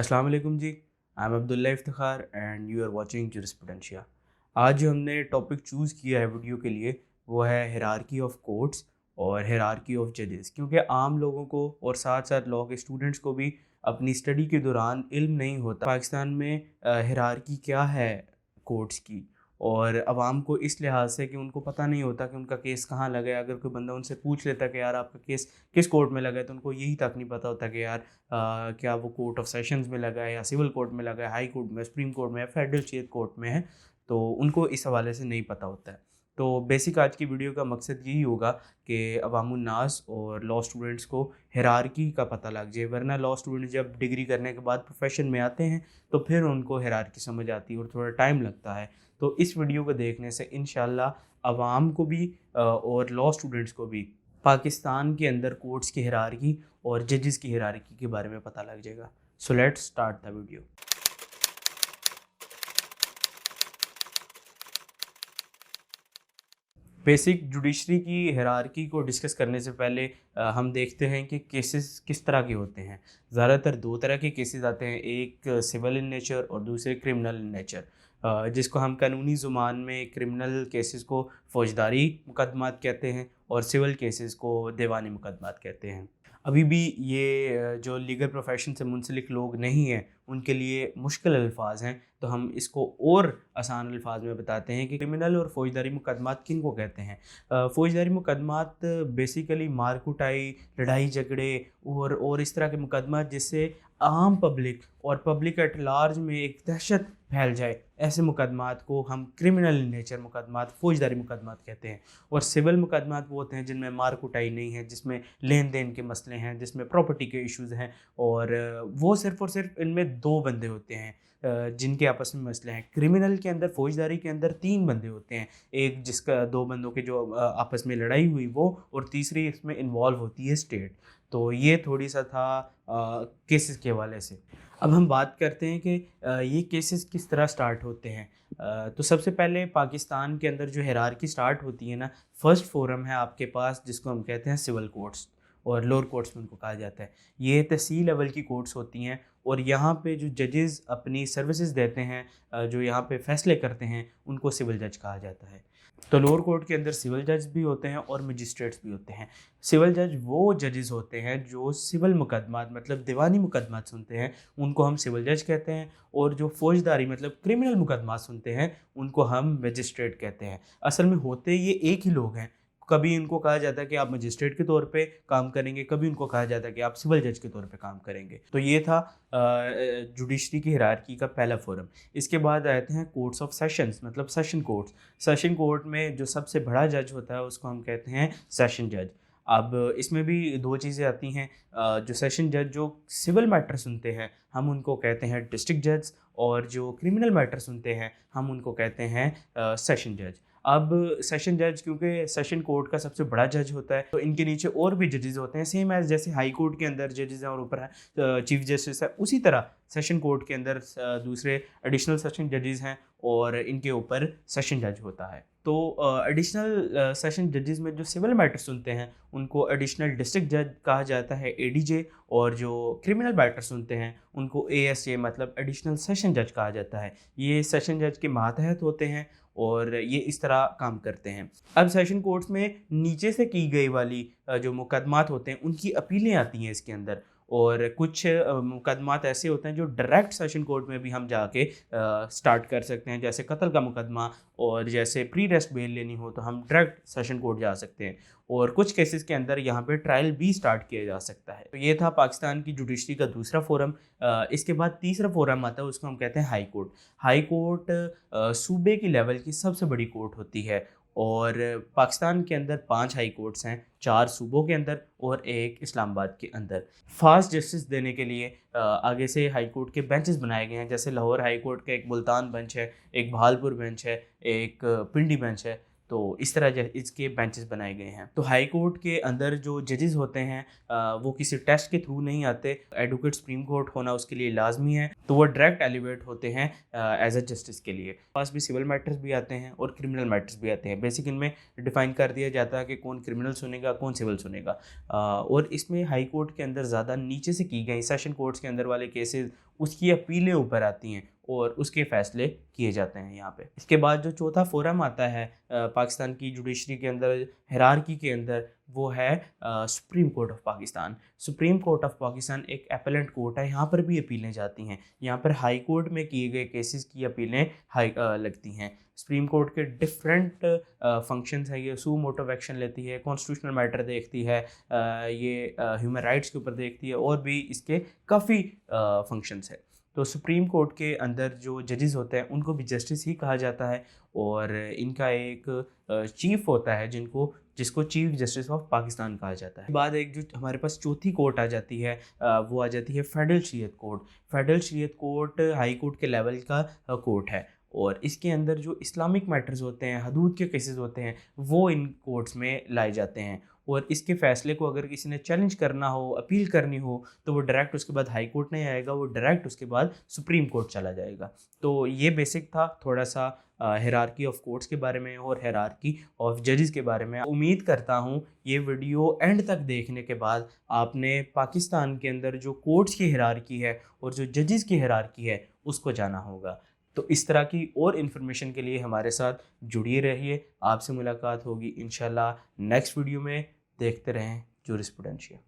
अस्सलाम वालेकुम जी। I am Abdullah Iftikhar and you are watching Jurisprudentia. आज जो हमने टॉपिक चूज़ किया है वीडियो के लिए वो है हिरार्की ऑफ कोर्ट्स और हिरार्की ऑफ जजेस, क्योंकि आम लोगों को और साथ साथ लॉ के स्टूडेंट्स को भी अपनी स्टडी के दौरान इल्म नहीं होता पाकिस्तान में हिरार्की क्या है कोर्ट्स की, और आवाम को इस लिहाज से कि उनको पता नहीं होता कि उनका केस कहाँ लगा है। अगर कोई बंदा उनसे पूछ लेता कि यार आपका केस किस कोर्ट में लगा है, तो उनको यही तक नहीं पता होता कि यार क्या वो कोर्ट ऑफ सेशंस में लगा है या सिविल कोर्ट में लगा है, हाई कोर्ट में, सुप्रीम कोर्ट में या फेडरल स्टेट कोर्ट में है। तो उनको इस हवाले से नहीं पता होता है। तो बेसिक आज की वीडियो का मकसद यही होगा कि अवामुन्नास और लॉ स्टूडेंट्स को हिरार्की का पता लग जाए, वरना लॉ स्टूडेंट जब डिग्री करने के बाद प्रोफेशन में आते हैं तो फिर उनको हिरार्की समझ आती है और थोड़ा टाइम लगता है। तो इस वीडियो को देखने से इंशाल्लाह अवाम को भी और लॉ स्टूडेंट्स को भी पाकिस्तान के अंदर कोर्ट्स की हिरार्की और जजेस की हिरार्की के बारे में पता लग जाएगा। So let's start the video. Basic judiciary की हिरार्की को डिस्कस करने से पहले हम देखते हैं कि केसेस किस तरह के होते हैं। ज़्यादातर दो तरह के केसेस आते हैं, एक सिविल इन नेचर और दूसरे क्रिमिनल इन नेचर, जिसको हम कानूनी ज़ुबान में क्रिमिनल केसेस को फौजदारी मुकदमात कहते हैं और सिविल केसेस को दीवानी मुकदमात कहते हैं। अभी भी ये जो लीगल प्रोफेशन से मुंसलिक लोग नहीं हैं उनके लिए मुश्किल अल्फाज हैं, तो हम इसको और आसान अल्फाज में बताते हैं कि क्रिमिनल और फौजदारी मुकदमात किन को कहते हैं। फौजदारी मुकदमात बेसिकली मार कुटाई, लड़ाई झगड़े और इस तरह के मुकदमात जिससे आम पब्लिक और पब्लिक एट लार्ज में एक दहशत फैल जाए, ऐसे मुकदमात को हम क्रिमिनल नेचर मुकदमात, फौजदारी मुकदमात कहते हैं। और सिविल मुकदमात वो होते हैं जिनमें मार कुटाई नहीं है, जिसमें लेन देन के मसले हैं, जिसमें प्रॉपर्टी के इश्यूज़ हैं, और वो सिर्फ़ और सिर्फ इनमें दो बंदे होते हैं जिनके आपस में मसले हैं। क्रिमिनल के अंदर, फौजदारी के अंदर तीन बंदे होते हैं, एक जिसका दो बंदों के जो आपस में लड़ाई हुई वो, और तीसरी इसमें इन्वॉल्व होती है स्टेट। तो ये थोड़ी सा था केसेस के हवाले से। अब हम बात करते हैं कि ये केसेस किस तरह स्टार्ट होते हैं। तो सबसे पहले पाकिस्तान के अंदर जो हिरार्की स्टार्ट होती है ना, फर्स्ट फोरम है आपके पास जिसको हम कहते हैं सिविल कोर्ट्स, और लोअर कोर्ट्स में उनको कहा जाता है। ये तहसील लेवल की कोर्ट्स होती हैं और यहाँ पे जो जजेस अपनी सर्विसेज देते हैं, जो यहाँ पे फैसले करते हैं, उनको सिविल जज कहा जाता है। तो लोअर कोर्ट के अंदर सिविल जज भी होते हैं और मजिस्ट्रेट्स भी होते हैं। सिविल जज वो जजेस होते हैं जो सिविल मुकदमात मतलब दीवानी मुकदमात सुनते हैं, उनको हम सिविल जज कहते हैं, और जो फौजदारी मतलब क्रिमिनल मुकदमात सुनते हैं उनको हम मजिस्ट्रेट कहते हैं। असल में होते ये एक ही लोग हैं। कभी इनको कहा जाता है कि आप मजिस्ट्रेट के तौर पे काम करेंगे, कभी उनको कहा जाता है कि आप सिविल जज के तौर पे काम करेंगे। तो ये था जुडिशरी की हिरार्की का पहला फोरम। इसके बाद आते हैं कोर्ट्स ऑफ सेशंस मतलब सेशन कोर्ट्स। सेशन कोर्ट में जो सबसे बड़ा जज होता है उसको हम कहते हैं सेशन जज। अब इसमें भी दो चीज़ें आती हैं। जो सेशन जज जो सिविल मैटर सुनते हैं हम उनको कहते हैं डिस्ट्रिक्ट जज, और जो क्रिमिनल मैटर सुनते हैं हम उनको कहते हैं सेशन जज। अब सेशन जज क्योंकि सेशन कोर्ट का सबसे बड़ा जज होता है, तो इनके नीचे और भी जजेस होते हैं, सेम एज जैसे हाई कोर्ट के अंदर जजेस हैं और ऊपर चीफ जस्टिस है, उसी तरह सेशन कोर्ट के अंदर दूसरे एडिशनल सेशन जजेस हैं और इनके ऊपर सेशन जज होता है। तो एडिशनल सेशन जजेस में जो सिविल मैटर सुनते हैं उनको एडिशनल डिस्ट्रिक्ट जज कहा जाता है, एडीजे, और जो क्रिमिनल मैटर सुनते हैं उनको एएसजे मतलब एडिशनल सेशन जज कहा जाता है। ये सेशन जज के मातहत होते हैं और ये इस तरह काम करते हैं। अब सेशन कोर्ट्स में नीचे से की गई वाली जो मुकदमात होते हैं उनकी अपीलें आती हैं इसके अंदर, और कुछ मुकदमात ऐसे होते हैं जो डायरेक्ट सेशन कोर्ट में भी हम जाके स्टार्ट कर सकते हैं, जैसे कत्ल का मुकदमा, और जैसे प्री रेस्ट बेल लेनी हो तो हम डायरेक्ट सेशन कोर्ट जा सकते हैं, और कुछ केसेस के अंदर यहाँ पे ट्रायल भी स्टार्ट किया जा सकता है। तो ये था पाकिस्तान की जुडिशरी का दूसरा फोरम। इसके बाद तीसरा फोरम आता है, उसको हम कहते हैं हाई कोर्ट। हाई कोर्ट सूबे की लेवल की सबसे बड़ी कोर्ट होती है, और पाकिस्तान के अंदर 5 हाई कोर्ट्स हैं, 4 सूबों के अंदर और एक इस्लामाबाद के अंदर। फास्ट जस्टिस देने के लिए आगे से हाई कोर्ट के बेंचेस बनाए गए हैं, जैसे लाहौर हाई कोर्ट का एक मुल्तान बेंच है, एक बहालपुर बेंच है, एक पिंडी बेंच है। तो इस तरह इसके बेंचेस बनाए गए हैं। तो हाई कोर्ट के अंदर जो जजेस होते हैं वो किसी टेस्ट के थ्रू नहीं आते। एडवोकेट सुप्रीम कोर्ट होना उसके लिए लाजमी है, तो वो डायरेक्ट एलिवेट होते हैं एज अ जस्टिस के लिए। पास भी सिविल मैटर्स भी आते हैं और क्रिमिनल मैटर्स भी आते हैं। बेसिक इनमें डिफाइन कर दिया जाता है कि कौन क्रिमिनल सुनेगा, कौन सिविल सुनेगा। और इसमें हाई कोर्ट के अंदर ज़्यादा नीचे से की गई सेशन कोर्ट्स के अंदर वाले केसेस उसकी अपीलें ऊपर आती हैं और उसके फैसले किए जाते हैं यहाँ पे। इसके बाद जो चौथा फोरम आता है पाकिस्तान की जुडिशरी के अंदर, हायरार्की के अंदर, वो है supreme court of Pakistan. Supreme court of Pakistan एक अपीलेंट कोर्ट है, यहाँ पर भी अपीलें जाती हैं। यहाँ पर हाई कोर्ट में किए गए केसेस की अपीलें लगती हैं। सुप्रीम कोर्ट के डिफरेंट फंक्शंस है। ये सू मोटिव एक्शन लेती है, कॉन्स्टिट्यूशनल मैटर देखती है, ये ह्यूमन राइट्स के ऊपर देखती है, और भी इसके काफ़ी फंक्शंस है। तो सुप्रीम कोर्ट के अंदर जो जजेस होते हैं उनको भी जस्टिस ही कहा जाता है, और इनका एक चीफ होता है जिसको चीफ जस्टिस ऑफ पाकिस्तान कहा जाता है। बाद एक जो हमारे पास चौथी कोर्ट आ जाती है वो आ जाती है फेडरल शरीयत कोर्ट। फेडरल शरीयत कोर्ट हाई कोर्ट के लेवल का कोर्ट है, और इसके अंदर जो इस्लामिक मैटर्स होते हैं, हदूद के केसेस होते हैं, वो इन कोर्ट्स में लाए जाते हैं। और इसके फैसले को अगर किसी ने चैलेंज करना हो, अपील करनी हो, तो वो डायरेक्ट उसके बाद हाई कोर्ट नहीं आएगा, वो डायरेक्ट उसके बाद सुप्रीम कोर्ट चला जाएगा। तो ये बेसिक था थोड़ा सा हायरार्की ऑफ कोर्ट्स के बारे में और हायरार्की ऑफ जजेस के बारे में। उम्मीद करता हूँ ये वीडियो एंड तक देखने के बाद आपने पाकिस्तान के अंदर जो कोर्ट्स की हायरार्की है और जो जजेस की हायरार्की है उसको जाना होगा। तो इस तरह की और इन्फॉर्मेशन के लिए हमारे साथ जुड़िए रहिए। आपसे मुलाकात होगी इंशाल्लाह नेक्स्ट वीडियो में। देखते रहें जूरिस्प्रूडेंशिया।